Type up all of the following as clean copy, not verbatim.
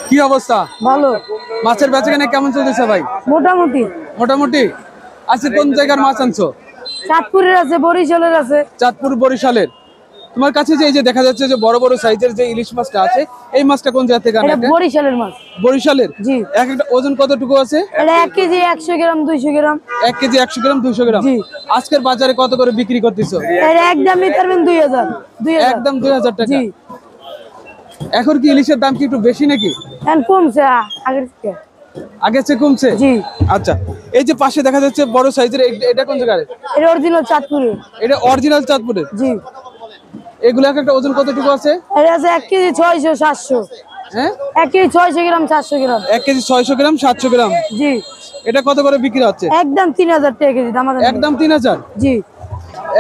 কি অবস্থা? ভালো। মাছের বেচাকেনা কেমন চলতেছে ভাই? মোটামুটি। মোটামুটি। আজকে কোন জায়গার মাছ আনছো? চাঁদপুরের আছে, বরিশালের আছে। চাঁদপুর বরিশালের। তোমার কাছে যে এই যে দেখা যাচ্ছে যে বড় বড় সাইজের যে ইলিশ মাছটা আছে, এই মাছটা কোন জায়গা থেকে আনা? এটা বরিশালের মাছ। বরিশালের? জি। এক একটা ওজন কতটুকু আছে? এটা 1 কেজি 100 গ্রাম 200 গ্রাম। 1 কেজি 100 গ্রাম 200 গ্রাম। জি। আজকের বাজারে কত করে বিক্রি করতেছো? এটা একদমই পারবেন 2000। একদম 2000 টাকা। জি। এখন কি ইলিশের দাম কি একটু বেশি নাকি? এখন কমছে আগের থেকে। আগের চেয়ে কমছে? জি। আচ্ছা, এই যে পাশে দেখা যাচ্ছে বড় সাইজের, এটা কোন জায়গার? এটা অরিজিনাল চাঁদপুরের। এটা অরিজিনাল চাঁদপুরের? জি। এগুলো একটা ওজন কতটুকু আছে? এটা আছে 1 কেজি 600 700। হ্যাঁ, 1 কেজি 600 গ্রাম 700 গ্রাম। 1 কেজি 600 গ্রাম 700 গ্রাম। জি। এটা কত করে বিক্রি হচ্ছে? একদম 3000 টাকা কেজি দাম। একদম 3000? জি।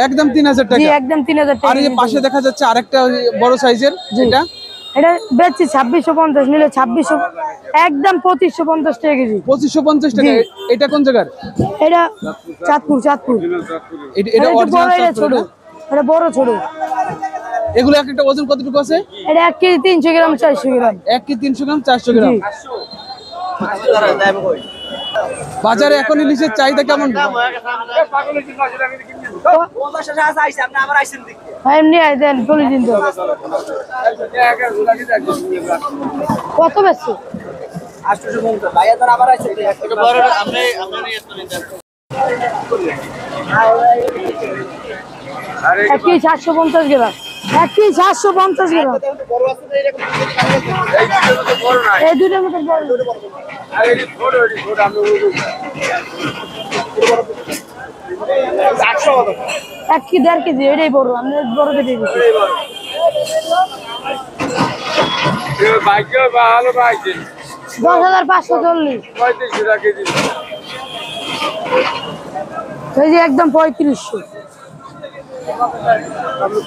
একদম 3000 জি, টাকা। একদম 3000 টাকা। আর এই যে পাশে দেখা যাচ্ছে আরেকটা বড় সাইজের, এটা এটা বেচছি 2650, নিলে 2600, একদম 2550 টাকা কেজি। 2550 টাকা। এটা কোন জায়গার? এটা চাঁদপুর। চাঁদপুর। এটা এটা অরিজিনাল বড়, এটা ছোট। এটা বড় ছোট। এগুলো একটা ওজন কতটুকু আছে? এটা 1 কেজি 300 গ্রাম 400 গ্রাম। 1 কেজি 300 গ্রাম 400 গ্রাম। জি। বাজারে এখন ইলিশের চাহিদা কেমন? এমনি দেন চলে দিন তো। কত বেশি? 850 ভাইয়া তো আবার আছে একটা বড় আমরা নিয়ে তো নিতে। আরে 1 কেজি 750 গ্রাম। 1 কেজি 750 গ্রাম। বড় আছে না এরকম এই বড় না। এই দুটোর মতো বড়। আরে এই ছোট আমরা ওই 800 কত? 1 কি 1.5 কেজি এটাই বড়। আমি বড় কেটে দিচ্ছি। এই বাইক ভালো বাইক 10540। 35 টাকা কেজি। এই যে একদম 3500। আমরা